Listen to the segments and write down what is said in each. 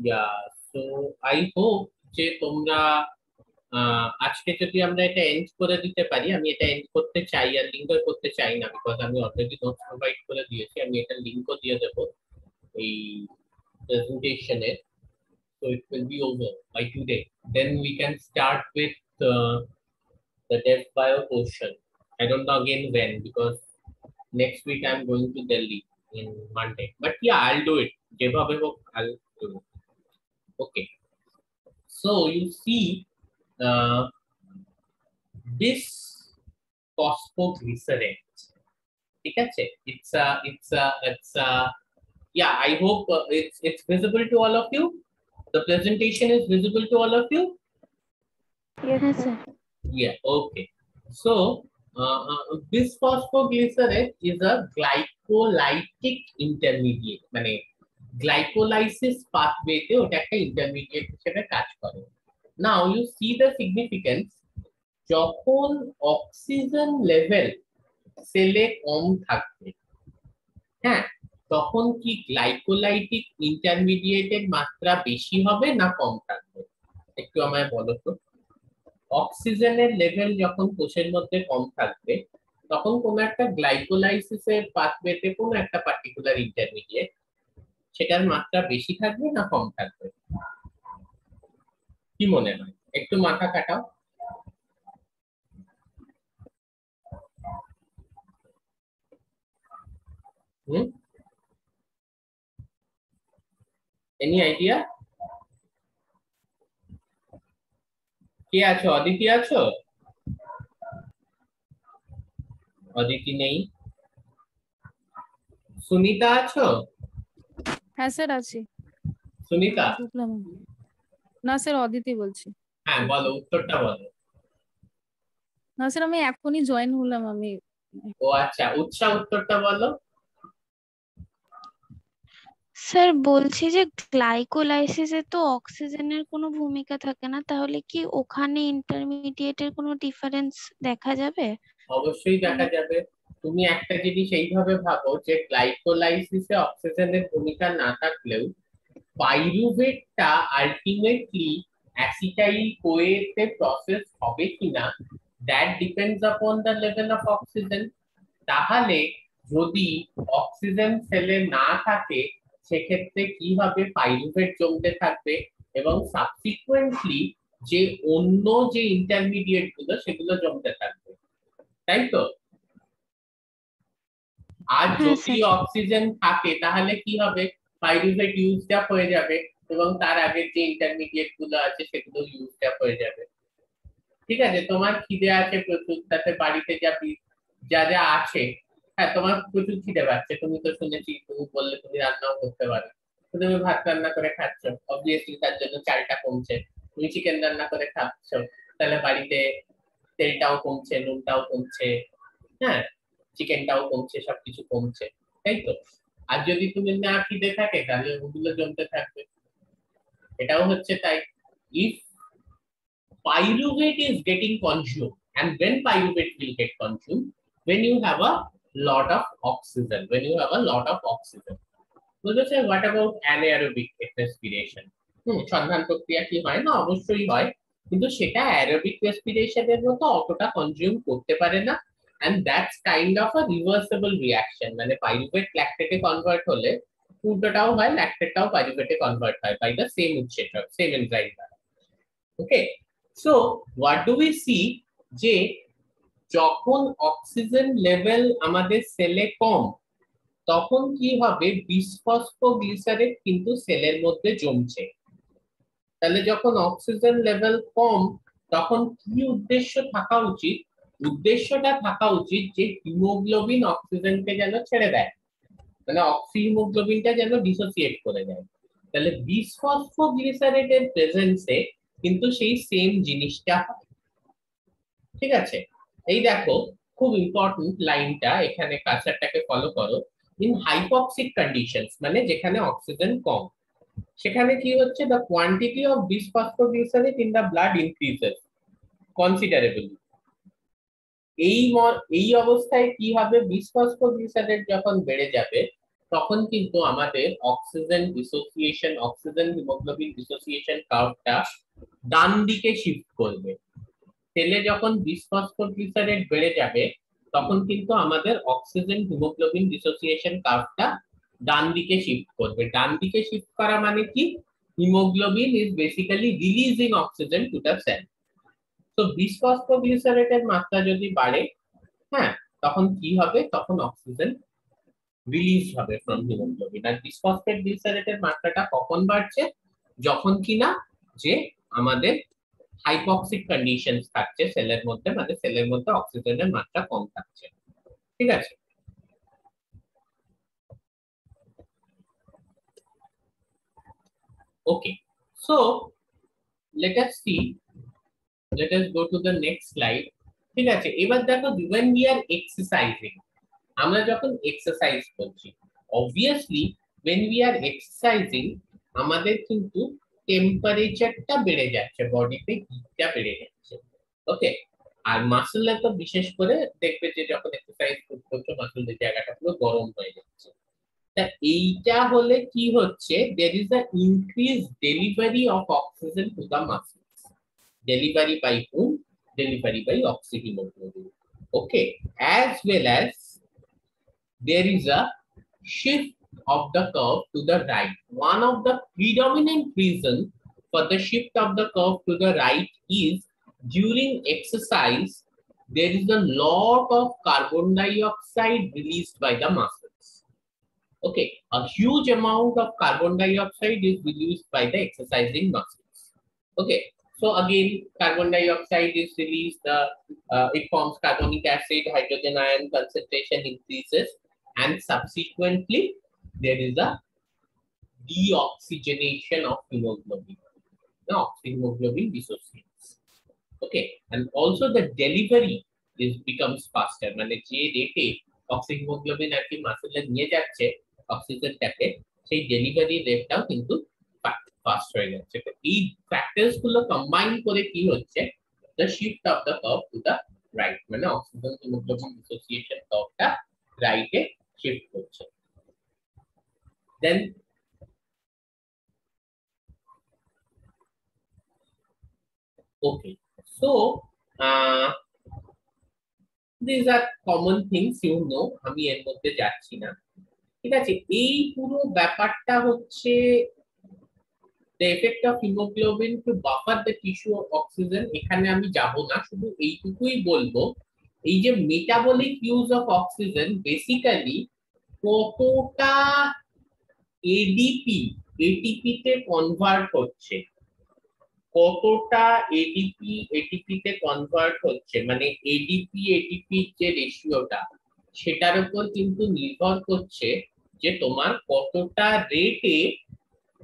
Yeah so I hope যে তোমরা আজকে যদি আমরা এটা এন্ড করে দিতে পারি, আমি এটা এন্ড করতে চাই আর লিঙ্কও করতে চাই না, বিকজ আমি অলরেডি নোটস প্রোভাইড করে দিয়েছি, আমি এটা লিঙ্কও দিয়ে দেবো এই প্রেজেন্টেশনে। So it will be over by today. Then we can start with the dev bio portion. I don't know again when, because next week I'm going to Delhi in Monday. But yeah, I'll do it. যেভাবে হোক I'll do it. Okay. So you see, uh, this phosphoglycerate. ঠিক আছে? It's a yeah. I hope it's visible to all of you. The presentation is visible to all of you. Yes, sir. Yeah, okay. So, this phosphoglycerate is a glycolytic intermediate. মানে glycolysis pathway তে ওটা একটা intermediate হিসেবে কাজ করে। Now you see the significance. যখন oxygen level সেলে কম থাকবে, হ্যাঁ, তখন কি গ্লাইকোলাইটিক ইন্টারমিডিয়েটের মাত্রা বেশি হবে না কম থাকবে? একটু আমায় বলো তো। অক্সিজেনের লেভেল যখন কোষের মধ্যে কম থাকবে, তখন কোনো একটা গ্লাইকোলাইসিসের পাথওয়েতে কোনো একটা পার্টিকুলার ইন্টারমিডিয়েট, সেটার মাত্রা বেশি থাকবে না কম থাকবে? কি মনে হয়? একটু মাথা কাটাও। Any idea? কে আছো? অদিতি আছো? অদিতি নেই। সুনিতা আছো? হ্যাঁ স্যার আছি। সুনিতা? ঢুকলাম না স্যার, অদিতি বলছি। হ্যাঁ বলো, উত্তরটা বলো। না স্যার, আমি এখনই জয়েন হলাম। আমি ও আচ্ছা, উৎসাহ উত্তরটা বলো। স্যার বলছি যে গ্লাইকোলাইসিসে তো অক্সিজেনের কোনো ভূমিকা থাকে না, তাহলে কি ওখানে ইন্টারমিডিয়েটের কোনো ডিফারেন্স দেখা যাবে? অবশ্যই দেখা যাবে। তুমি একটা জিনিস এইভাবে ভাবো যে গ্লাইকোলাইসিসে অক্সিজেনের ভূমিকা না থাকলেও পাইরুভেটটা আলটিমেটলি অ্যাসিটাইল কোয়েতে প্রসেস হবে কিনা, that depends upon the level of oxygen. তাহলে যদি অক্সিজেন সেলে না থাকে, সেক্ষেত্রে কি হবে? পাইরুভেট জমতে থাকবে এবং সাবসিকুয়েন্টলি যে অন্য যে ইন্টারমিডিয়েট গুলো সেগুলো জমতে থাকবে, তাই তো? আর হ্যাঁ যদি স্যার। অক্সিজেন থাকে তাহলে কি হবে? পাইরুভেট ইউজড আপ হয়ে যাবে এবং তার আগের যে ইন্টারমিডিয়েট গুলো আছে সেগুলো ইউজড আপ হয়ে যাবে। ঠিক আছে? তোমার খিদে আছে প্রচুর, তাতে বাড়িতে যা যা আছে, হ্যাঁ তোমার প্রচুর খিদে পাচ্ছে, তুমি তো শুনেছি, তুমি বললে তুমি রান্নাও করতে পারো, তো তুমি ভাত রান্না করে খাচ্ছ, অবভিয়াসলি তার জন্য চালটা কমছে। তুমি চিকেন রান্না করে খাচ্ছ, তাহলে বাড়িতে তেলটাও কমছে, নুনটাও কমছে, হ্যাঁ, চিকেনটাও কমছে, সবকিছু কমছে, তাই তো? আর যদি তুমি না খিদে থাকে তাহলে ওগুলো জমতে থাকবে। এটাও হচ্ছে তাই। If pyruvate is getting consumed, and when pyruvate will get consumed, when you have a lot of oxygen, বুঝেছো? what about anaerobic respiration? সন্ধান প্রক্রিয়া কি হয় না? অবশ্যই হয়, কিন্তু সেটা অ্যারোবিক রেসপিরেশনের মতো অতটা কনজিউম করতে পারে না। and that's kind of a reversible reaction, মানে পাইরুভেট ল্যাকটেটে কনভার্ট হলে উল্টোটাও হয়, ল্যাকটেটটাও পাইরুভেটে কনভার্ট হয় বাই দ্য সেম উৎসেচক, সেম এনজাইম দ্বারা। Okay, so what do we see, যে যখন অক্সিজেন লেভেল আমাদের সেলে কম, তখন কি হবে? বিসফসফোগ্লিসারেট কিন্তু সেলের মধ্যে জমছে। তাহলে যখন অক্সিজেন লেভেল কম, তখন কি উদ্দেশ্য থাকা উচিত? উদ্দেশ্যটা থাকা উচিত যে হিমোগ্লোবিন অক্সিজেনকে যেন ছেড়ে দেয়, মানে অক্সি হিমোগ্লোবিনটা যেন ডিসোসিয়েট করে দেয়। তাহলে বিসফসফোগ্লিসারেটের প্রেজেন্সে কিন্তু সেই সেম জিনিসটা হয়। ঠিক আছে? এই দেখো, খুব ইম্পর্টেন্ট লাইনটা, এখানে কার্সারটাকে ফলো করো। ইন হাইপক্সিক কন্ডিশনস, মানে যেখানে অক্সিজেন কম, সেখানে কি হচ্ছে? The quantity of bisphosphoglycerate in the blood increases considerably. এই অবস্থায় কি হবে? বিসফসফোগ্লিসারেট যখন বেড়ে যাবে, তখন কিন্তু আমাদের oxygen dissociation, oxygen haemoglobin dissociation কার্ভটা ডান দিকে শিফট করবে। সেলে যখন বিসফসফোগ্লিসারেট বেড়ে যাবে তখন কিন্তু আমাদের অক্সিজেন হিমোগ্লোবিন ডিসোসিয়েশন কার্ভটা ডান দিকে শিফট করবে। ডান দিকে শিফট করা মানে কি, haemoglobin is basically releasing oxygen to the cell. তো বিসফসফোগ্লিসারেটের মাত্রা যদি বাড়ে, হ্যাঁ, তখন কি হবে, তখন অক্সিজেন রিলিজ হবে ফ্রম হিমোগ্লোবিন। আর বিসফসফেট গ্লিসারেটের মাত্রাটা কখন বাড়ছে, যখন কিনা যে আমাদের হাইপক্সিক কন্ডিশন থাকছে সেলের মধ্যে, মানে সেলের মধ্যে অক্সিজেনের মাত্রা কম থাকছে। ঠিক আছে, okay. So let us see, let us go to the next slide. ঠিক আছে, এবার দেখো when we are exercising, আমরা যখন এক্সারসাইজ করছি, obviously when we are exercising আমাদের কিন্তু টেম্পারেচারটা বেড়ে যাচ্ছে, বডিতে হিটটা বেড়ে যাচ্ছে। ওকে, আর মাসলে তো বিশেষ করে দেখবে যে যখন এক্সারসাইজ করছো মাসলের জায়গাটা পুরো গরম হয়ে যাচ্ছে। তা এইটা হলে কি হচ্ছে, there is a increased delivery of oxygen to the muscles. Delivery by whom? Delivery by oxyhemoglobin. Okay, as well as there is a shift of the curve to the right. One of the predominant reasons for the shift of the curve to the right is during exercise there is a lot of carbon dioxide released by the muscles. Okay, a huge amount of carbon dioxide is released by the exercising muscles. Okay, so again carbon dioxide is released, it forms carbonic acid, hydrogen ion concentration increases, and subsequently there is a deoxygenation of hemoglobin. The oxyhemoglobin dissociates. Okay, and also the delivery is becomes faster, মানে যে রেটে অক্সিহেমোগ্লোবিন আর কি মাসলে নিয়ে যাচ্ছে অক্সিজেনটাকে, সেই delivery রেটটাও কিন্তু fast হয়ে যাচ্ছে। তো এই ফ্যাক্টরস গুলো কম্বাইন করে কি হচ্ছে, the shift of the curve to the right, মানে অক্সিজেন হিমোগ্লোবিন ডিসোসিয়েশন কার্ভটা রাইটে শিফট করছে। দেন okay, so these are common things you know, আমি এর মধ্যে যাচ্ছি না। ঠিক আছে, এই পুরো ব্যাপারটা হচ্ছে the effect of hemoglobin to buffer the tissue of oxygen। এখানে আমি যাব না, শুধু এইটুকুই বলবো, এই যে metabolic use of oxygen basically কতটা এডিপি এটিপি তে কনভার্ট হচ্ছে, কতটা এডিপি এটিপি তে কনভার্ট হচ্ছে, মানে এডিপি এটিপি যে রেশিওটা, সেটার উপর কিন্তু নির্ভর করছে যে তোমার কতটা রেটে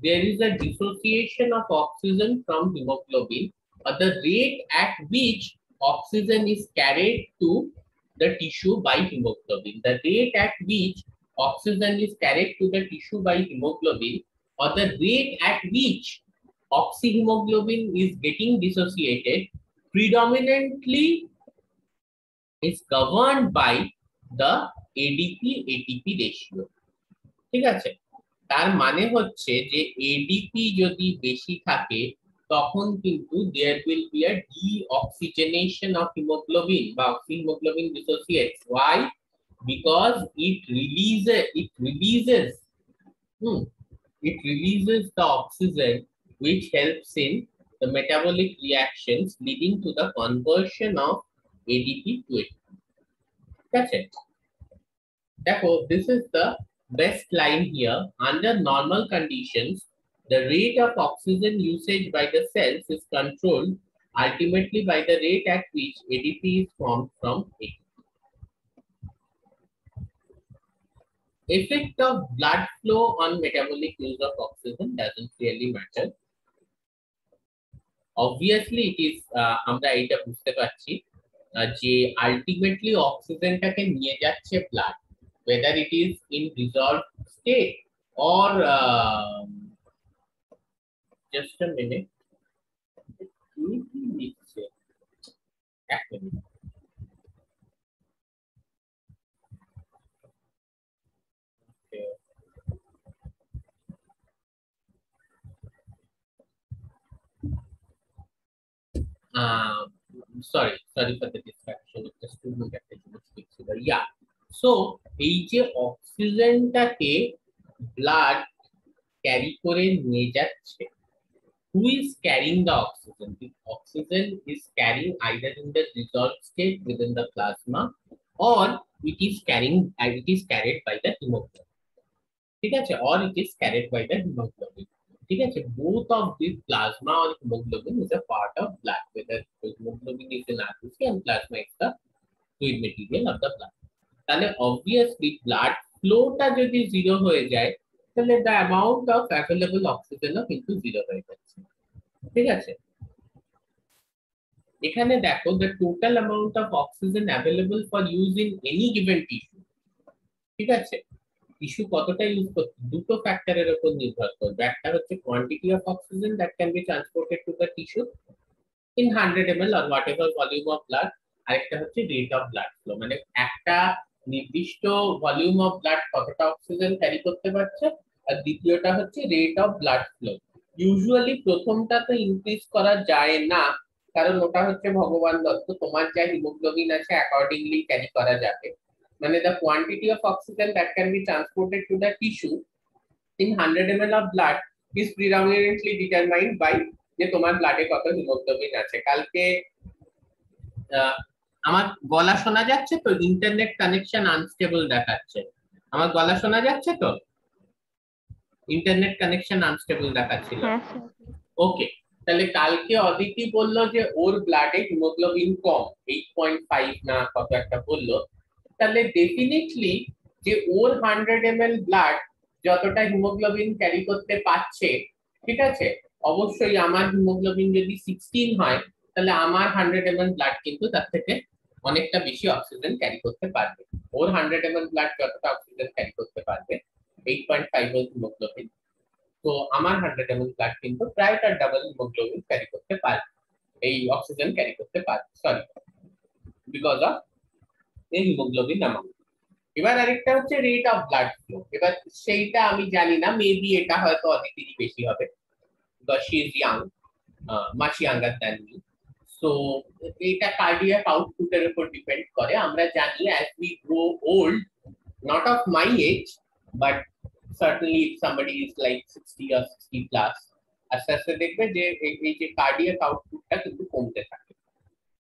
there is a dissociation of oxygen from hemoglobin, or the rate at which oxygen is carried to the tissue by hemoglobin. The rate at which oxygen is carried to the tissue by hemoglobin, or the rate at which oxyhemoglobin is getting dissociated, predominantly is governed by the ADP ATP ratio. ঠিক আছে, তার মানে হচ্ছে যে ADP যদি বেশি থাকে তখন কিন্তু there will be a deoxygenation of hemoglobin বা oxyhemoglobin dissociates. Why? Because it releases the oxygen which helps in the metabolic reactions leading to the conversion of ADP to ATP. ঠিক আছে, দেখো, this is the best line here. Under normal conditions, the rate of oxygen usage by the cells is controlled ultimately by the rate at which ADP is formed from ATP. Effect of blood flow on metabolic use of oxygen doesn't really matter. Obviously it is আমরা এটা বুঝতে পারছি যে ultimately অক্সিজেনটাকে নিয়ে যাচ্ছে blood, whether it is in dissolved state or just a minute, sorry for the distraction, just to look at the picture. Yeah, so এই যে অক্সিজেনটাকে blood carry করে নিয়ে যাচ্ছে, who is carrying the oxygen? The oxygen is carrying either in the dissolved state within the plasma, or it is carried by the hemoglobin. ঠিক আছে, or it is carried by the hemoglobin. ঠিক আছে, both of this plasma or hemoglobin is a part of blood, whether hemoglobin is in RBC and plasma is the fluid material of the blood. তাহলে obviously blood flowটা যদি zero হয়ে যায়, তাহলে the amount of available oxygen ও কিন্তু zero হয়ে যাচ্ছে। ঠিক আছে, এখানে দেখো the total amount of oxygen available for use in any given tissue, ঠিক আছে, টিস্যু কতটা ইউজ করছে দুটো ফ্যাক্টরের উপর নির্ভর করবে। একটা হচ্ছে quantity of oxygen that can be transported to the tissue in 100 ml or whatever volume of blood, আরেকটা হচ্ছে রেট অফ ব্লাড ফ্লো, মানে একটা নির্দিষ্ট ভলিউম অফ ব্লাড কতটা অক্সিজেন ক্যারি করতে পারছে, আর দ্বিতীয়টা হচ্ছে rate of blood flow. Usually প্রথমটা তো ইনক্রিজ করা যায় না, কারণ ওটা হচ্ছে ভগবান দত্ত, তোমার যা হিমোগ্লোবিন আছে অ্যাকর্ডিংলি ক্যারি করা যাবে। মানে the quantity of oxygen that can be transported to the tissue in 100 ml of blood is predominantly determined by যে তোমার ব্লাডে কত হিমোগ্লোবিন আছে। কালকে আমার গলা শোনা যাচ্ছে তো? ইন্টারনেট কানেকশন আনস্টেবল দেখাচ্ছে। আমার গলা শোনা যাচ্ছে তো? ইন্টারনেট কানেকশন আনস্টেবল দেখাচ্ছিল। ওকে, তাহলে কালকে অদিতি বলল যে ওর ব্লাডে হিমোগ্লোবিন কম, 8.5 না কত একটা বললো। তাহলে ডেফিনেটলি যে ওর 100 ml ব্লাড যতটা হিমোগ্লোবিন ক্যারি করতে পারছে, ঠিক আছে, অবশ্যই আমার হিমোগ্লোবিন যদি 16 হয়, তাহলে আমার 100 ml ব্লাড কিন্তু তার থেকে অনেকটা বেশি অক্সিজেন ক্যারি করতে পারবে। ওর 100 ml ব্লাড যতটা অক্সিজেন ক্যারি করতে পারবে 8.5 এর হিমোগ্লোবিন, তো আমার 100 ml ব্লাড কিন্তু প্রায় তার ডাবল হিমোগ্লোবিন ক্যারি করতে পারবে, এই অক্সিজেন ক্যারি করতে পারবে, সরি, বিকজ অফ এই হিমোগ্লোবিন অ্যামাউন্ট। এবার আরেকটা হচ্ছে রেট অফ ব্লাড ফ্লো, এবার সেইটা আমি জানি না, মেবি এটা হয়তো অনেকেরই বেশি হবে, because she is young, much younger than me. So এটা কার্ডিয়াক আউটপুটের উপর ডিপেন্ড করে। আমরা জানি as we grow old, not of my age, but certainly if somebody is like 60 or 60 plus, আস্তে আস্তে দেখবে যে এই যে কার্ডিয়াক আউটপুটটা কিন্তু কমতে থাকে।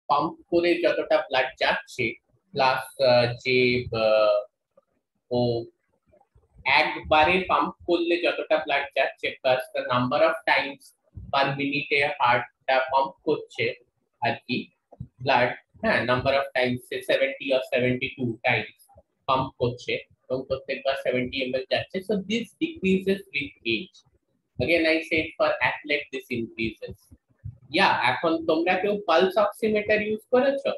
পাম্প করে যতটা ব্লাড যাচ্ছে প্লাস যে ও একবারে পাম্প করলে যতটা ব্লাড যাচ্ছে plus the number of times per মিনিটে হার্টটা পাম্প করছে আর কি ব্লাড, হ্যাঁ, number of times 70 or 72 times pump করছে এবং প্রত্যেকবার 70 ml যাচ্ছে। So this decreases with age. again I said for athlete this increases. Yeah, এখন তোমরা কেউ পালস অক্সিমিটার ইউজ করেছো?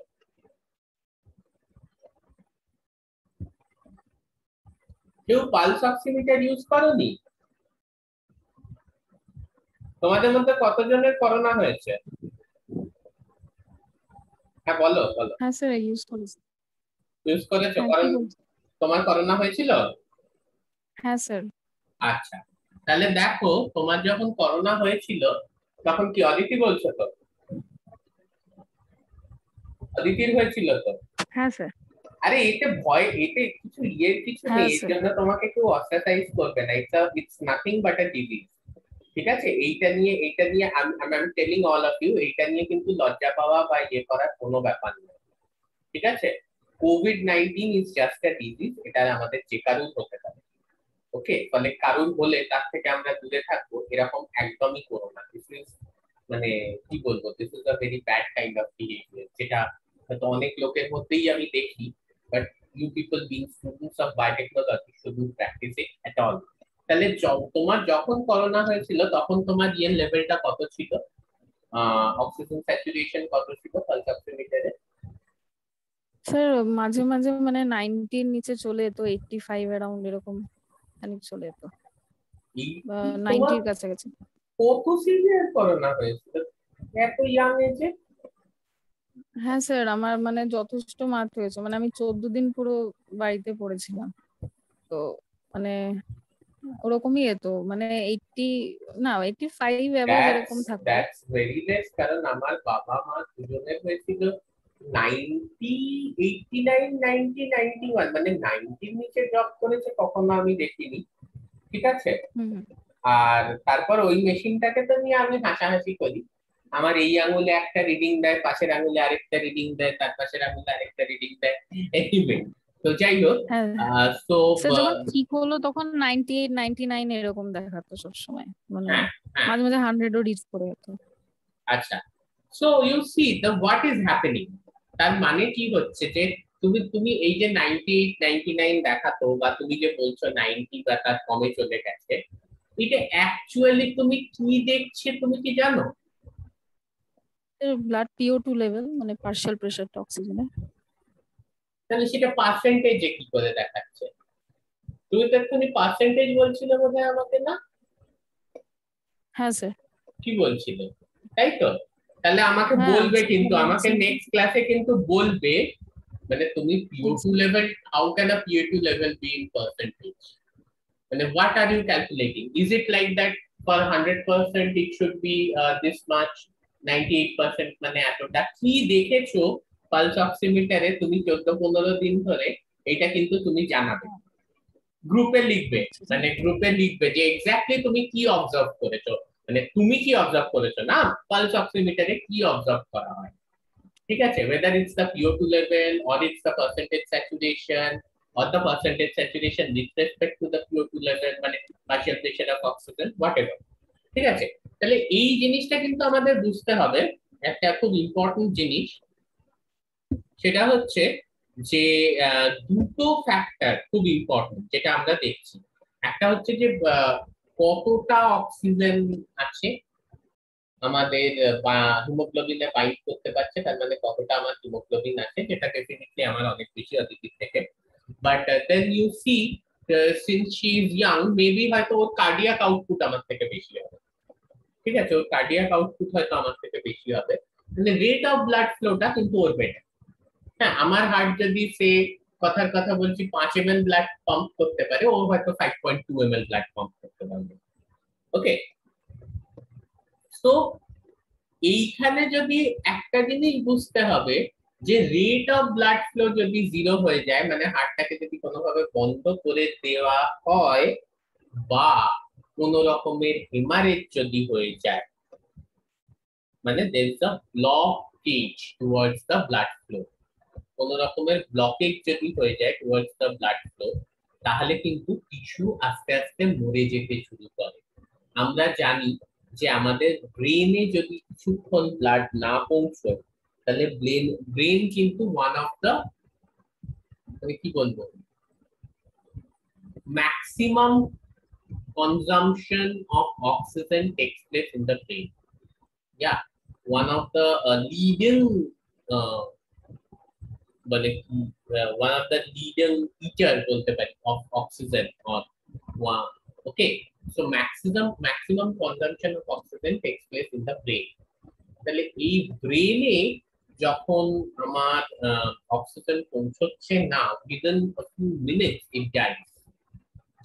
কেউ পালস অক্সিমিটার ইউজ করনি? তোমাদের মধ্যে কতজনের করোনা হয়েছে? হ্যাঁ বলো বলো। হ্যাঁ স্যার ইউজ করেছি। ইউজ করেছো? তোমার করোনা হয়েছিল? হ্যাঁ স্যার। আচ্ছা, তাহলে দেখো তোমার যখন করোনা হয়েছিল তখন কি অদিতি বলছো তো? অদিতির হয়েছিল তো? হ্যাঁ স্যার। আরে এতে ভয়, এতে কিছু কিছু নেই, এর জন্য তোমাকে কেউ অস্ট্রাসাইজ করবে না, it's nothing but a disease. ঠিক আছে, এইটা নিয়ে আমি টেলিং অল অফ ইউ, এইটা নিয়ে কিন্তু লজ্জা পাওয়া বা ইয়ে করার কোনো ব্যাপার নেই। ঠিক আছে, COVID-19 is just a disease, এটা আমাদের যে কারুর হতে পারে। ওকে, ফলে কারুর হলে তার থেকে আমরা দূরে থাকবো এরকম একদমই করো না। দিস ইজ মানে কি বলবো, this is a very bad kind of behaviour, যেটা হয়তো অনেক লোকের মধ্যেই আমি দেখি, but you people being students of biotechnology shouldn't practise it at all. তাহলে তোমার যখন করোনা হয়েছিল তখন তোমার ইয়ের লেভেলটা কত ছিল, অক্সিজেন স্যাচুরেশন কত ছিল পালস অক্সিমিটারে? স্যার মাঝে মাঝে মানে 90 এর নিচে চলে যেত, 85 অ্যারাউন্ড এরকম খানিক চলে যেত, 90 এর কাছাকাছি। কত সিভিয়ার করোনা হয়েছিল এত ইয়াং এজে? হ্যাঁ স্যার, আমার মানে যথেষ্ট মার হয়েছে, মানে আমি 14 দিন পুরো বাড়িতে পড়েছিলাম, তো মানে ওরকমই তো মানে 80 না 85 অ্যাবাভ এরকম থাকতো। দ্যাটস ভেরি লেস, কারণ আমার বাবা মা দুজনের হয়েছিল 90, 89, 90, 91, মানে 90 এর নিচে জব করেছে কখনো আমি দেখিনি। ঠিক আছে, হুম আর তারপর ওই মেশিনটাকে তো নিয়ে আমি হাসাহাসি করি। আমার এই আঙুলে একটা রিডিং দেয়, পাশের আঙুলে আরেকটা রিডিং দেয়, তার পাশের আঙুলে আরেকটা রিডিং দেয়। এনিওয়ে, তো যাই হোক, হ্যাঁ তো সে যখন ঠিক হলো তখন 98 99 এরকম দেখাতো সবসময়, মানে হ্যাঁ হ্যাঁ, মাঝে মাঝে 100ও রিচ করে যেত। আচ্ছা। So you see the what is happening, তার মানে কি হচ্ছে যে তুমি তুমি এই যে 98 99 দেখাতো, বা তুমি যে বলছো 90 বা তার কমে চলে গেছে, এটা অ্যাকচুয়ালি তুমি কি দেখছে তুমি কি জানো? ব্লাড PO2 লেভেল, মানে পার্শিয়াল প্রেসার টু অক্সিজেনে। তাহলে সেটা পার্সেন্টেজে কি করে দেখাচ্ছে? তুমি তো এক্ষুনি পার্সেন্টেজ বলছিলে বোধহয় আমাকে, না? হ্যাঁ স্যার। কি বলছিলে, তাই তো? তাহলে আমাকে হ্যাঁ বলবে, সেটা কিন্তু আমাকে বলছি। নেক্সট ক্লাসে কিন্তু বলবে, মানে তুমি PO2 level, how can a PO2 level be in percentage? মানে what are you calculating? Is it like that for 100% it should be this much, 98% মানে এতটা? কি দেখেছো পালস অক্সিমিটারে তুমি 14-15 দিন ধরে, এটা কিন্তু তুমি জানাবে, গ্রুপে লিখবে, মানে গ্রুপে লিখবে যে এক্স্যাক্টলি তুমি কি অবজার্ভ করেছো, মানে তুমি কি অবজার্ভ করেছো, না পালস অক্সিমিটারে কি অবজার্ভ করা হয়। ঠিক আছে, whether it's the PO2 level or it's the percentage saturation or the percentage saturation with respect to the PO2 level, মানে partial pressure of oxygen, whatever. ঠিক আছে, তাহলে এই জিনিসটা কিন্তু আমাদের বুঝতে হবে, একটা খুব ইম্পর্টেন্ট জিনিস, সেটা হচ্ছে যে দুটো ফ্যাক্টর খুব ইম্পর্টেন্ট যেটা আমরা দেখছি। একটা হচ্ছে যে কতটা অক্সিজেন আছে আমাদের হিমোগ্লোবিনে বাইন্ড করতে পারছে, তার মানে কতটা আমার হিমোগ্লোবিন আছে, যেটা ডেফিনেটলি আমার অনেক বেশি অদিতির থেকে। But then you see, since she is young, maybe হয়তো ওর কার্ডিয়াক আউটপুট আমার থেকে বেশি হবে। ঠিক আছে, ওর কার্ডিয়াক আউটপুট হয়তো আমার থেকে বেশি হবে, মানে রেট অফ ব্লাড ফ্লোটা কিন্তু ওর বেটার। হ্যাঁ, আমার হার্ট যদি সে কথার কথা বলছি 5 ml ব্লাড পাম্প করতে পারে, ও হয়তো 5.2 ml ব্লাড পাম্প করতে পারবে। ওকে, সো এইখানে যদি একটা জিনিস বুঝতে হবে, যে রেট অফ ব্লাড ফ্লো যদি 0 হয়ে যায়, মানে হার্টটাকে যদি কোনোভাবে বন্ধ করে দেওয়া হয়, বা কোন রকমের হেমারেজ যদি হয়ে যায়, মানে there is a blockage towards the blood flow, কোন রকমের ব্লকেজ যদি হয়ে যায় towards the blood flow, তাহলে কিন্তু টিস্যু আস্তে আস্তে মরে যেতে শুরু করে। আমরা জানি যে আমাদের ব্রেনে যদি কিছুক্ষণ ব্লাড না পৌঁছয়, তাহলে ব্রেন কিন্তু ওয়ান অফ দ্য, মানে কি বলবো, maximum consumption of oxygen takes place in the brain. Yeah, one of the leading uh, মানে one of the leading teacher বলতে পারি of oxygen, or one. Okay, so maximum consumption of oxygen takes place in the brain. তাহলে এই ব্রেনে যখন আমার oxygen পৌঁছচ্ছে না, within a few minutes it dies.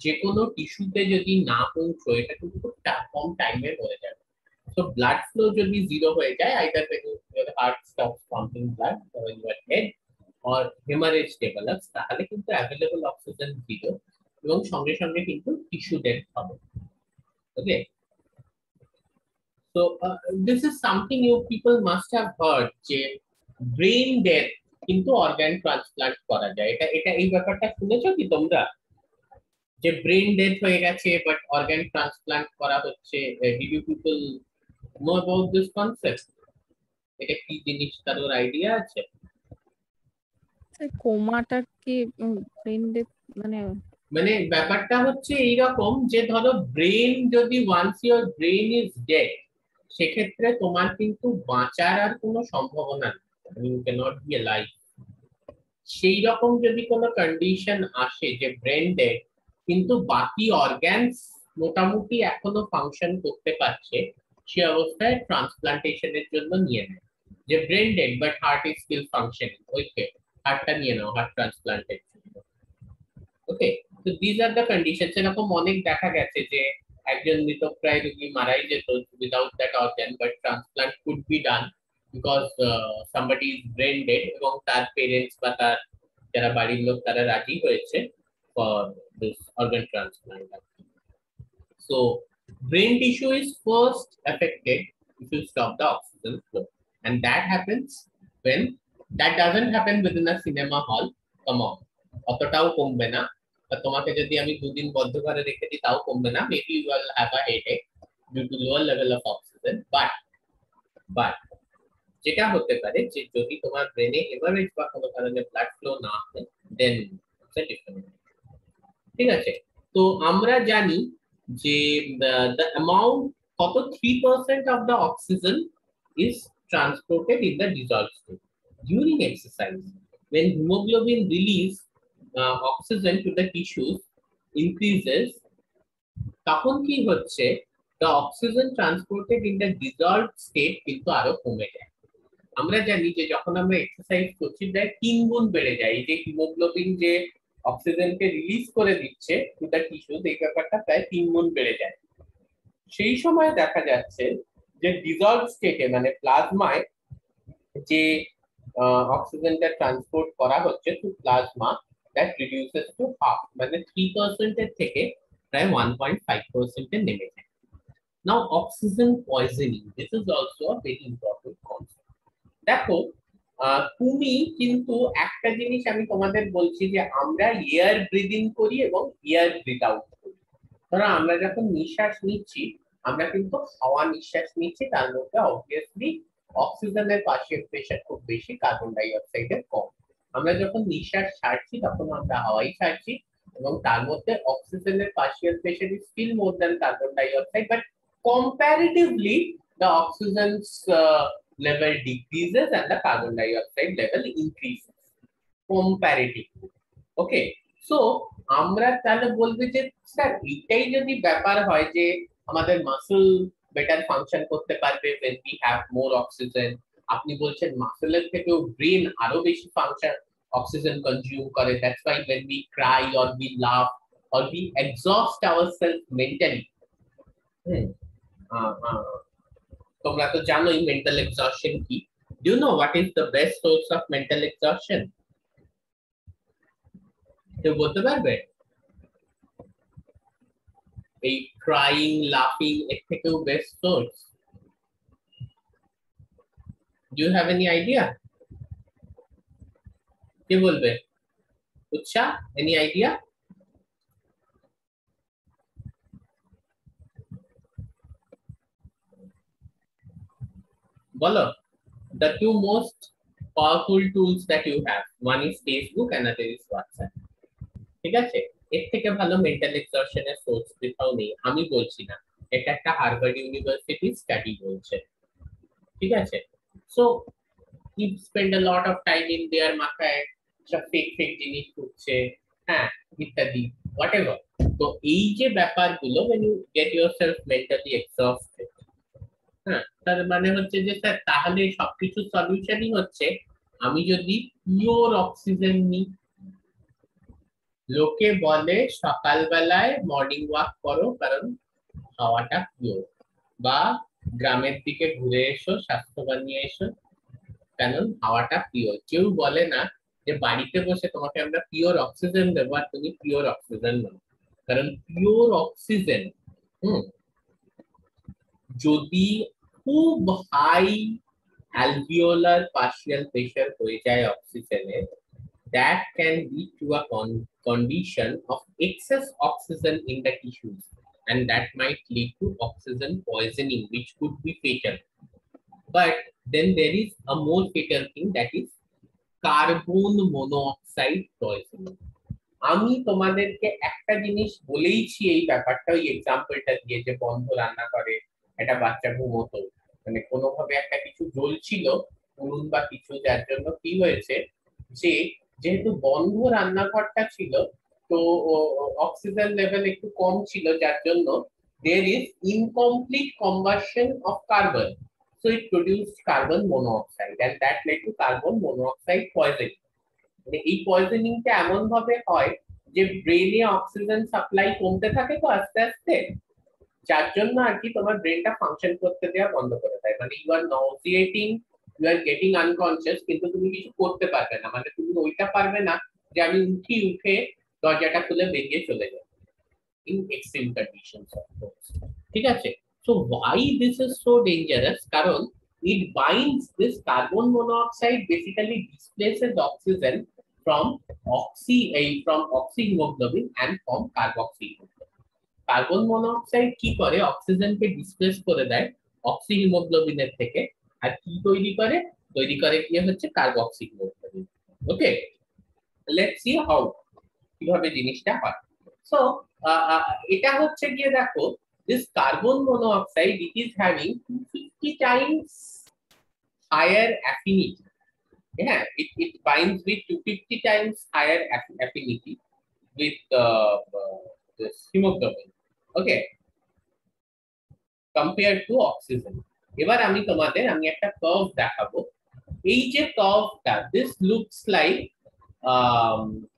যে কোনো টিস্যুতে যদি না পৌঁছয়, এটা কিন্তু খুব কম টাইমে হয়ে যাবে। So blood flow যদি 0 হয়ে যায়, either when your heart stops pumping blood or you are dead or hemorrhage develops, তাহলে কিন্তু available oxygen 0, এবং সঙ্গে সঙ্গে কিন্তু টিস্যু ডেথ হবে। ওকে, so this is something you people must have heard, যে brain death কিন্তু অর্গান ট্রান্সপ্লান্ট করা যায়। এটা এই ব্যাপারটা শুনেছো কি তোমরা, যে ব্রেন ডেথ হয়ে গেছে বাট অর্গান ট্রান্সপ্লান্ট করা হচ্ছে? Did you people know about this concept? এটা কি জিনিস, কারোর আইডিয়া আছে? কোমাটা কি ব্রেন ডেথ মানে? মানে ব্যাপারটা হচ্ছে এইরকম, যে ধরো ব্রেন যদি once your brain is dead, সেক্ষেত্রে তোমার কিন্তু বাঁচার আর কোনো সম্ভাবনা নেই, you can not be alive. সেই রকম যদি কোনো কন্ডিশন আসে যে ব্রেন ডেড, কিন্তু বাকি অর্গানস মোটামুটি এখনো ফাংশন করতে পারছে, সে অবস্থায় ট্রান্সপ্লান্টেশনের জন্য নিয়ে নেয়। যে brain dead but heart is still functioning, okay হার্টটা নিয়ে নাও, হার্ট ট্রান্সপ্লান্টের জন্য। ওকে, So these are the conditions. এরকম অনেক দেখা গেছে যে একজন মৃতপ্রায় রোগী মারাই যেত without that organ, but transplant could be done because somebody is brain dead এবং তার parents বা তার যারা বাড়ির লোক তারা রাজি হয়েছে for this organ transplant. So brain tissue is first affected if you stop the oxygen flow, and that happens when that doesn't happen within a cinema hall. Come on, অতটাও কমবে না। তোমাকে যদি আমি 2 দিন বদ্ধ করে রেখে দিই তাও কমবে না। Maybe you will have a headache due to lower level of oxygen, but যেটা হতে পারে যে যদি তোমার ব্রেনে হেমারেজ বা কোনো কারণে ব্লাড ফ্লো না হয় দেন ইটস আ ডিফারেন্ট। ঠিক আছে, তো আমরা জানি যে the amount কত 3% of the oxygen is transported in the dissolved state during exercise. When hemoglobin release oxygen to the tissues increases, তখন কি হচ্ছে the oxygen transported in the dissolved state কিন্তু আরো কমে যায়। আমরা জানি যে যখন আমরা এক্সারসাইজ করছি প্রায় 3 গুণ বেড়ে যায়। এই যে হিমোগ্লোবিন যে অক্সিজেনকে রিলিজ করে দিচ্ছে টু দ্য টিস্যুজ, এই ব্যাপারটা প্রায় 3 গুণ বেড়ে যায়। সেই সময় দেখা যাচ্ছে যে ডিজলভ স্টেটে মানে প্লাজমায় যে অক্সিজেনটা ট্রান্সপোর্ট করা হচ্ছে to plasma that reduces to half, মানে 3% এর থেকে প্রায় 1.5% এ নেমে যায়। Now oxygen poisoning, this is also a very important concept. দেখো তুমি কিন্তু একটা জিনিস আমি তোমাদের বলছি যে আমরা এয়ার ব্রিদিং করি এবং এয়ার ব্রিথ আউট করি। ধরো আমরা যখন নিঃশ্বাস নিচ্ছি আমরা কিন্তু হাওয়া নিঃশ্বাস নিচ্ছি, তার মধ্যে অবভিয়াসলি অক্সিজেনের পার্শিয়াল প্রেসার খুব বেশি, কার্বন ডাই অক্সাইডের কম। আমরা যখন নিঃশ্বাস ছাড়ছি তখন আমরা হাওয়াই ছাড়ছি এবং তার মধ্যে অক্সিজেনের partial pressure is still more than carbon dioxide, but comparatively the oxygen's level decreases and the carbon dioxide level increases comparatively. Okay, so আমরা তাহলে বলবো যে স্যার এটাই যদি ব্যাপার হয় যে আমাদের মাসল বেটার ফাংশন করতে পারবে when we have more oxygen, আপনি বলছেন মাসলের থেকেও ব্রেন আরো বেশি ফাংশন অক্সিজেন কনজিউম করে, that's why when we cry or we laugh or we exhaust ourselves mentally, তোমরা তো জানোই মেন্টাল এক্সহশন কি। Do you know what is the best source of mental exhaustion? কেউ বলতে পারবে? এই ক্রাইং লাফিং এর থেকেও best source? Do you have any idea? কে বলবে? উৎসাহ, এনি আইডিয়া? বলো। The two most powerful tools that you have, one is Facebook and another is WhatsApp. ঠিক আছে, এর থেকে ভালো মেন্টাল এক্সহশনের সোর্স কোথাও নেই। আমি বলছি না, এটা একটা হার্ভার্ড ইউনিভার্সিটি স্টাডি বলছে। ঠিক আছে, so you spend a lot of time in their মাথায় সব ফেক জিনিস ঢুকছে, হ্যাঁ, ইত্যাদি whatever। তো এই যে ব্যাপারগুলো when you get yourself mentally exhausted, হ্যাঁ, তার মানে হচ্ছে যে স্যার তাহলে সবকিছু সলিউশনই হচ্ছে আমি যদি পিওর অক্সিজেন নিই। লোকে বলে সকালবেলায় মর্নিং ওয়াক করো কারণ হাওয়াটা পিওর, বা গ্রামের দিকে ঘুরে এসো স্বাস্থ্যবান নিয়ে এসো কারণ হাওয়াটা পিওর। কেউ বলে না যে বাড়িতে বসে তোমাকে আমরা পিওর অক্সিজেন দেবো আর তুমি পিওর অক্সিজেন নাও, কারণ পিওর অক্সিজেন যদি খুব হাই alveolar partial pressure হয়ে যায় অক্সিজেনের, that can lead to a condition of excess oxygen in the tissues, and that might lead to oxygen poisoning, which could be fatal. But then there is a more fatal thing, that is carbon monoxide poisoning. আমি তোমাদেরকে একটা জিনিস বলেইছি এই ব্যাপারটা, ওই এক্সাম্পলটা দিয়ে যে বন্ধ রান্না করে একটা বাচ্চা ঘুমোতো, মানে কোনোভাবে একটা কিছু জ্বলছিল উনুন বা কিছু, যার জন্য কি হয়েছে যে যেহেতু বন্ধ রান্নাঘরটা ছিল তো অক্সিজেন লেভেল একটু কম ছিল, যার জন্য there is incomplete combustion of carbon, so it produced carbon monoxide and that led to carbon monoxide poisoning। মানে এই পয়জনিংটা এমন ভাবে হয় যে ব্রেনে অক্সিজেন সাপ্লাই কমতে থাকে তো আস্তে আস্তে, যার জন্য আর কি তোমার ব্রেনটা ফাংশন করতে দেওয়া বন্ধ করে দেয়, মানে you are nauseating, you are getting unconscious, কিন্তু তুমি কিছু করতে পারবে না, মানে তুমি ওইটা পারবে না যে আমি উঠে দরজাটা খুলে বেরিয়ে চলে যাই in extreme conditions of course, ঠিক আছে। So why this is so dangerous, কারণ it binds this carbon monoxide, basically displaces oxygen from oxyhemoglobin and from carboxyhemoglobin। Carbon monoxide কি করে, অক্সিজেনকে ডিসপ্লেস করে দেয় অক্সিহিমোগ্লোবিনের থেকে, আর কি তৈরি করে, কি হচ্ছে কার্বক্সিহিমোগ্লোবিন। ওকে, লেটস সি হাউ, কিভাবে জিনিসটা হয়। সো এটা হচ্ছে গিয়ে দেখো, this carbon monoxide, it is having 250 times higher affinity. Yeah, it binds with 250 times higher affinity with this hemoglobin, okay, compared to oxygen। এবার আমি একটা কার্ভ দেখাবো, এই যে কার্ভটা, this looks like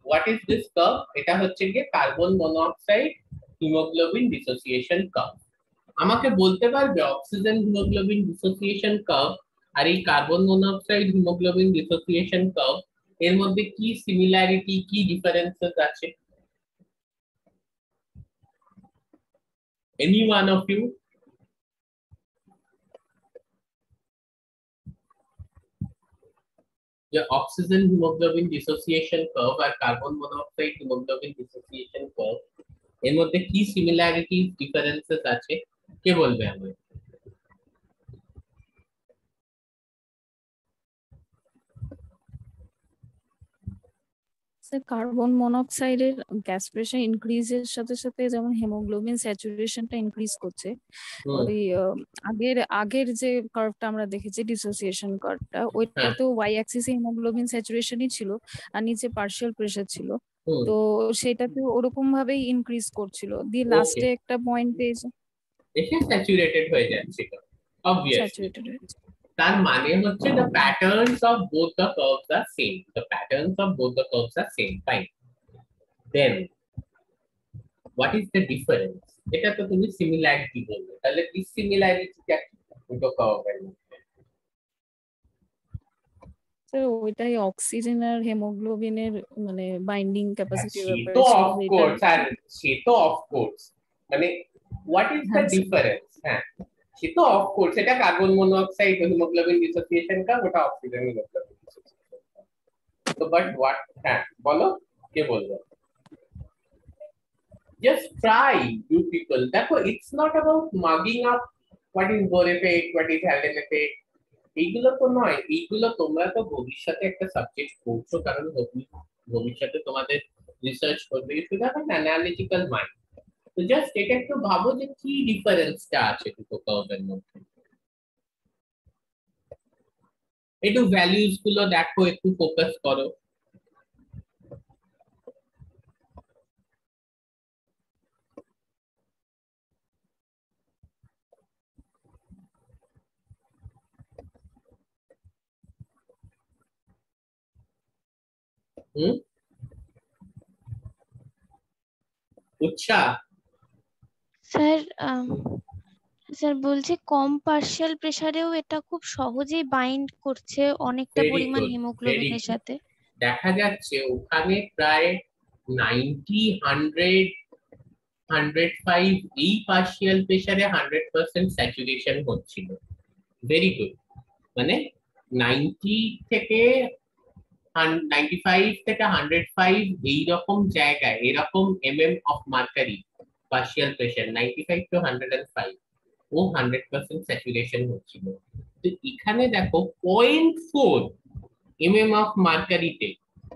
what is this curve, এটা হচ্ছে গিয়ে carbon monoxide hemoglobin dissociation curve. আমাকে বলতে পারবে অক্সিজেন হিমোগ্লোবিন ডিসোসিয়েশন কার্ভ আর এই carbon monoxide hemoglobin dissociation curve এর মধ্যে কি সিমিলারিটি, কি ডিফারেন্সেস আছে? Any one of you? The oxygen hemoglobin dissociation curve আর carbon monoxide hemoglobin dissociation curve এর মধ্যে কি সিমিলারিটিজ ডিফারেন্সেস আছে, কে বলবে আমাকে? স্যার কার্বন মনোক্সাইডের গ্যাস প্রেশার ইনক্রিজের সাথে সাথে যেমন হিমোগ্লোবিন স্যাচুরেশনটা ইনক্রিজ করছে, ওই আগের যে কার্ভটা আমরা দেখেছি ডিসোসিয়েশন কার্ভটা, ওইটা তো ওয়াই অ্যাক্সিসে হিমোগ্লোবিন স্যাচুরেশনই ছিল আর নিচে পার্শিয়াল প্রেশার ছিল, তো সেটাতে ওরকম ভাবেই ইনক্রিজ করছিল, দি লাস্টে একটা পয়েন্টে এসে স্যাচুরেটেড হয়ে যাচ্ছিল, obviously স্যাচুরেটেড হয়েছে। তার মানে হচ্ছে the patterns of both the curves are same, the patterns of both the curves are same, fine, then what is the difference? এটা তো তুমি সিমিলারিটি বলবে, তাহলে ডিসিমিলারিটিটা দুটো কার্ভের মধ্যে। স্যার ওইটাই অক্সিজেন আর হিমোগ্লোবিনের মানে বাইন্ডিং ক্যাপাসিটির ব্যাপারে তো ছিল, অফ কোর্স, আর সে তো অফ কোর্স, মানে হোয়াট ইজ দ্য ডিফারেন্স, হ্যাঁ সে তো অফ কোর্স, এটা carbon monoxide hemoglobin dissociation curve, ওটা অক্সিজেন হিমোগ্লোবিন ডিসোসিয়েশন কার্ভ। তো বাট হোয়াট, হ্যাঁ বলো, কে বলবে? Just try, you people. দেখো, it's not about mugging up what is Bohr effect, what is Haldane effect, এইগুলো তো নয়, এইগুলো তোমরা তো ভবিষ্যতে একটা সাবজেক্ট পড়ছো, কারণ ভবিষ্যতে তোমাদের রিসার্চ করবে, you should have an analytical mind. তো জাস্ট এটা একটু ভাবো যে কি ডিফারেন্সটা আছে দুটো কার্ভের মধ্যে, একটু ভ্যালুস গুলো দেখো, একটু ফোকাস করো। উৎসাহ স্যার বলছি কম পার্শিয়াল প্রেসারেও এটা খুব সহজেই বাইন্ড করছে অনেকটা পরিমাণ হিমোগ্লোবিনের সাথে, দেখা যাচ্ছে ওখানে প্রায় 90, 100, 105 এই পার্শিয়াল প্রেসারে 100% স্যাচুরেশন হচ্ছিল, ভেরি গুড, মানে 90 থেকে 95 থেকে 105 এই রকম জায়গায়, এরকম of mercury partial pressure 95 to 105 ও 100% স্যাচুরেশন হচ্ছিল। তো এখানে দেখো 0.4 অফ মার্কারিতে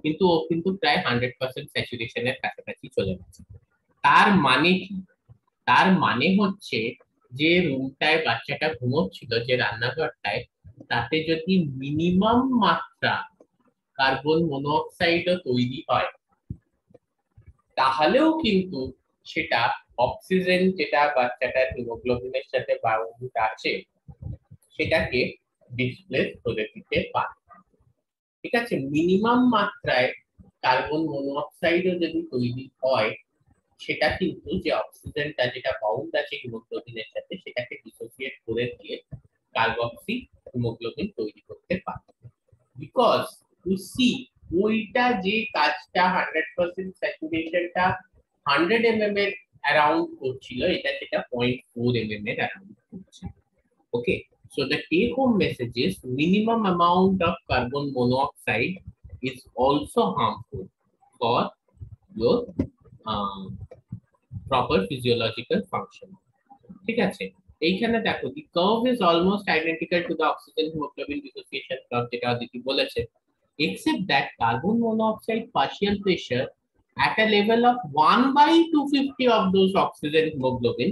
কিন্তু ও কিন্তু প্রায় 100% স্যাচুরেশনের কাছাকাছি চলে গেছে। তার মানে কি? তার মানে হচ্ছে যে রুমটায় বাচ্চাটা ঘুমোচ্ছিল, যে রান্নাঘরটায়, তাতে যদি মিনিমাম মাত্রা কার্বন মনোঅক্সাইডও তৈরি হয়, তাহলেও কিন্তু সেটা অক্সিজেন যেটা বাচ্চাটার হিমোগ্লোবিনের সাথে বাউন্ড আছে সেটাকে ডিসপ্লেস করে দিতে পারে, ঠিক আছে। মিনিমাম মাত্রায় কার্বন মনোঅক্সাইডও যদি তৈরি হয়, সেটা কিন্তু যে অক্সিজেনটা যেটা বাউন্ড আছে হিমোগ্লোবিনের সাথে সেটাকে ডিসোসিয়েট করে দিয়ে কার্বক্সি হিমোগ্লোবিন তৈরি করতে পারে। বিকজ ইউ সি ওইটা যে কাজটা 100% স্যাচুরেশনটা 100 mm এর অ্যারাউন্ড করছিল, এটা সেটা 0.4 mm এর অ্যারাউন্ড করছে। ওকে, so the take home message is minimum amount of carbon monoxide is also harmful for your proper physiological function. ঠিক আছে, এইখানে দেখো the curve is almost identical to the oxygen hemoglobin dissociation curve যেটা অদিতি বলেছে, except that carbon monoxide partial pressure at a level of 1/250 of those oxygen hemoglobin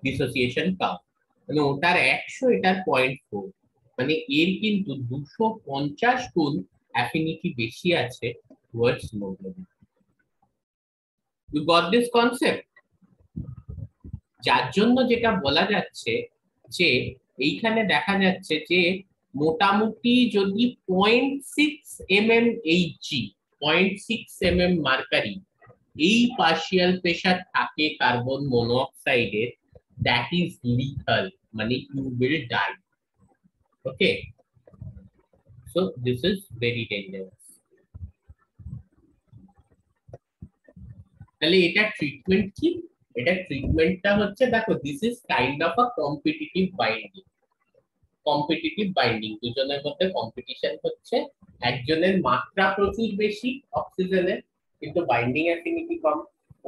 dissociation curve, মানে ওটার 100 এটার 0.4, মানে এর কিন্তু 250 গুণ অ্যাফিনিটি বেশি আছে towards hemoglobin. You got this concept? যার জন্য যেটা বলা যাচ্ছে যে এইখানে দেখা যাচ্ছে যে মোটামুটি যদি 0.6 mm Hg 0.6 mm মার্কারি এই পার্শিয়াল প্রেসার থাকে কার্বন মনোঅক্সাইডের, দ্যাট ইজ লিথাল, মানে you will die. Okay, so this is very dangerous. তাহলে এটা ট্রিটমেন্ট কি? এটা ট্রিটমেন্টটা হচ্ছে, দেখো this is kind of a competitive binding. Competitive binding, দুজনের মধ্যে কম্পিটিশন হচ্ছে, একজনের মাত্রা প্রচুর বেশি অক্সিজেনের কিন্তু বাইন্ডিং অ্যাফিনিটি কম।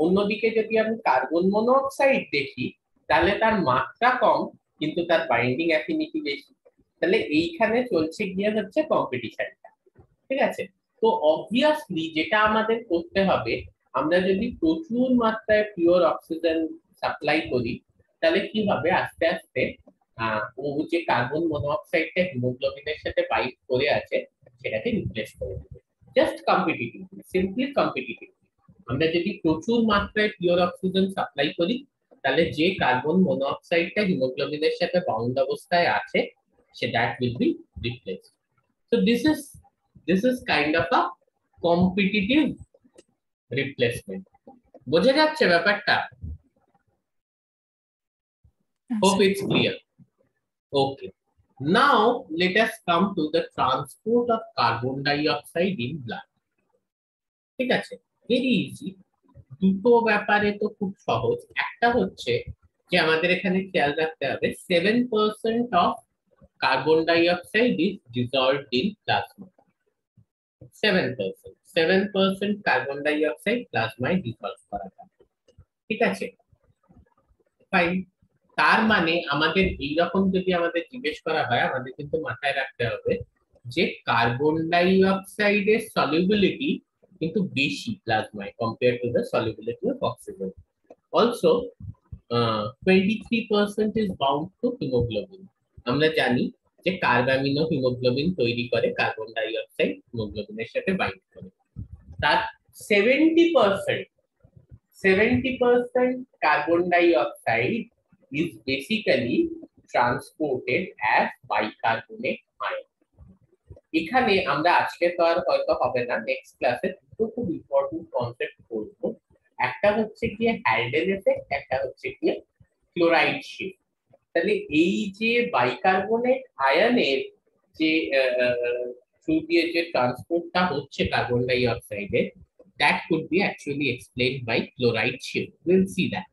অন্যদিকে যদি আমি কার্বন মনোঅক্সাইড দেখি তাহলে তার মাত্রা কম কিন্তু তার বাইন্ডিং অ্যাফিনিটি বেশি। তাহলে এইখানে চলছে গিয়ে হচ্ছে কম্পিটিশনটা। ঠিক আছে, তো অবভিয়াসলি যেটা আমাদের করতে হবে, আমরা যদি প্রচুর মাত্রায় পিওর অক্সিজেন সাপ্লাই করি তাহলে কি হবে, আস্তে আস্তে ও যে কার্বন মনোঅক্সাইডটা হিমোগ্লোবিনের সাথে বাইট করে আছে সেটাকে রিপ্লেস করে দেবে। Just competitive, simply competitive. আমরা যদি প্রচুর মাত্রায় পিওর অক্সিজেন সাপ্লাই করি তাহলে যে কার্বন মনোঅক্সাইডটা হিমোগ্লোবিনের সাথে বাউন্ড অবস্থায় আছে say that will be replaced. So this is kind of a competitive replacement. বোঝা যাচ্ছে ব্যাপারটা? Hope it's clear. Okay. Now let us come to the transport of carbon dioxide in blood. ঠিক আছে, very easy. দুটো ব্যাপারে তো খুব সহজ। একটা হচ্ছে যে আমাদের এখানে খেয়াল রাখতে হবে 7% of carbon dioxide is dissolved in plasma. 7% carbon dioxide প্লাজমায় ডিসলভ করা থাকে। ঠিক আছে, ফাইন। তার মানে আমাদের এইরকম যদি আমাদের জিজ্ঞেস করা হয়, আমাদের কিন্তু মাথায় রাখতে হবে যে কার্বন ডাই অক্সাইডের সলিউবিলিটি কিন্তু বেশি প্লাজমায় compare to the solubility of oxygen. Also 23% is bound to hemoglobin. আমরা জানি যে কার্বামিনো হিমোগ্লোবিন তৈরি করে কার্বন ডাই অক্সাইড হিমোগ্লোবিনের সাথে বাইন্ড করে। তার 70% carbon dioxide is basically transported as bicarbonate ion. এখানে আমরা আজকে তো আর হয়তো হবে না, নেক্সট ক্লাসে দুটো খুব ইম্পর্টেন্ট কনসেপ্ট পড়বো। একটা হচ্ছে কি হ্যালডেন এফেক্ট, একটা হচ্ছে কি ক্লোরাইড শিফট। তাহলে এই যে বাইকার্বনেট আয়নের যে থ্রু দিয়ে যে ট্রান্সপোর্টটা হচ্ছে কার্বন ডাই অক্সাইডের, that could be actually explained by chloride shift. We'll see that.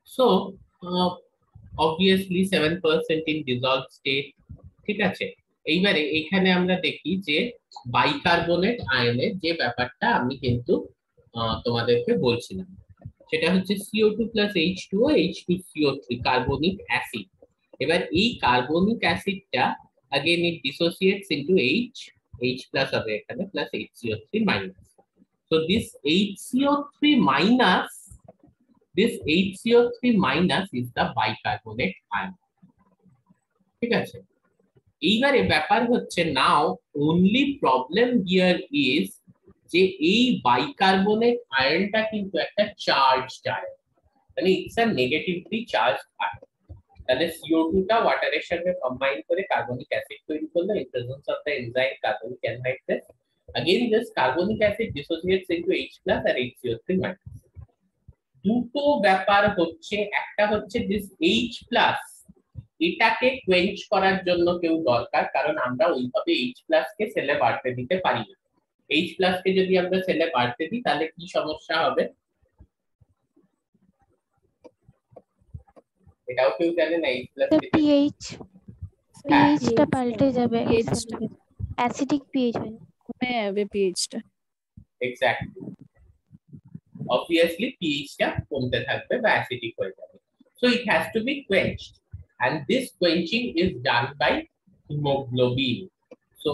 So obviously 7% in dissolved state. ঠিক আছে, এইবারে এখানে আমরা দেখি যে বাইকার্বনেট আয়নের যে ব্যাপারটা আমি কিন্তু তোমাদেরকে বলছিলাম, সেটা হচ্ছে CO2 plus H2O H2CO3 carbonic acid. এবার এই carbonic অ্যাসিডটা again it dissociates into H plus হবে এখানে plus HCO3 minus. So this HCO3 minus is the bicarbonate ion. ঠিক আছে, এইবারে ব্যাপার হচ্ছে নাও only problem here is যে এই বাইকার্বনেট আয়নটা কিন্তু একটা চার্জড আয়ন, মানে it's a negatively charged ion. তাহলে CO2 টা ওয়াটারের সাথে কম্বাইন করে কার্বনিক অ্যাসিড তৈরি করলো in presence of the enzyme carbonic anhydrate, Again, this carbonic acid dissociates into H plus আর HCO3 minus. দুটো ব্যাপার হচ্ছে, একটা হচ্ছে this H plus এটাকে কোয়েঞ্চ করার জন্য কেউ দরকার, কারণ আমরা ওইভাবে H plus কে সেলে বাড়তে দিতে পারি না। H plus কে যদি আমরা সেলে বাড়তে দিই তাহলে কি সমস্যা হবে এটাও কেউ জানে না। H plus pH টা পাল্টে যাবে, অ্যাসিডিক pH হয়ে যাবে pH টা। এক্স্যাক্টলি, obviously pH টা কমতে থাকবে বা অ্যাসিডিক হয়ে যাবে। So it has to be quenched, and this quenching is done by hemoglobin. So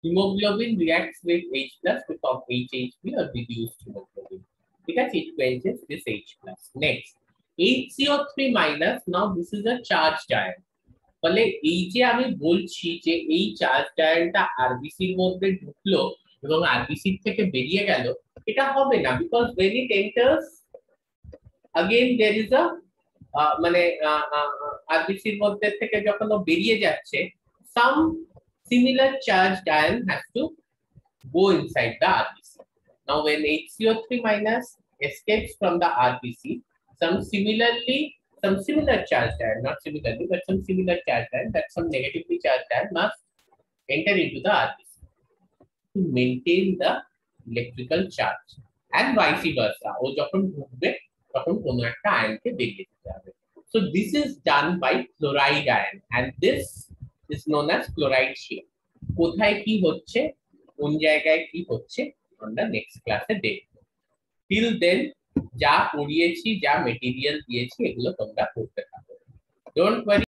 hemoglobin reacts with H plus to form HHB or reduced hemoglobin, because it quenches this H plus. Next, HCO3 minus. Now this is a charged ion. ফলে এই যে আমি বলছি যে এই charged আয়নটা আরবিসির মধ্যে ঢুকলো এবং আরবিসি থেকে বেরিয়ে গেল, এটা হবে না, because when it enters again there is a মানে আরবিসির মধ্যে থেকে যখন ও বেরিয়ে যাচ্ছে, some similar charged ion has to go inside the RBC. Now when HCO3 minus escapes from the RBC, some similar charged ion, not similarly, but some similar charged ion, that some negatively charged ion must enter into the RBC to maintain the electrical charge, and vice versa. ও যখন ঢুকবে তখন কোনো একটা আয়নকে বেরিয়ে যেতে হবে. So this is done by chloride ion, and this is known as chloride shear. কোথায় কি হচ্ছে, কোন জায়গায় কি হচ্ছে, আমরা নেক্সট ক্লাসে দেখব। Till then যা পড়িয়েছি, যা মেটেরিয়াল দিয়েছি, এগুলো তোমরা পড়তে থাকো। Don't worry.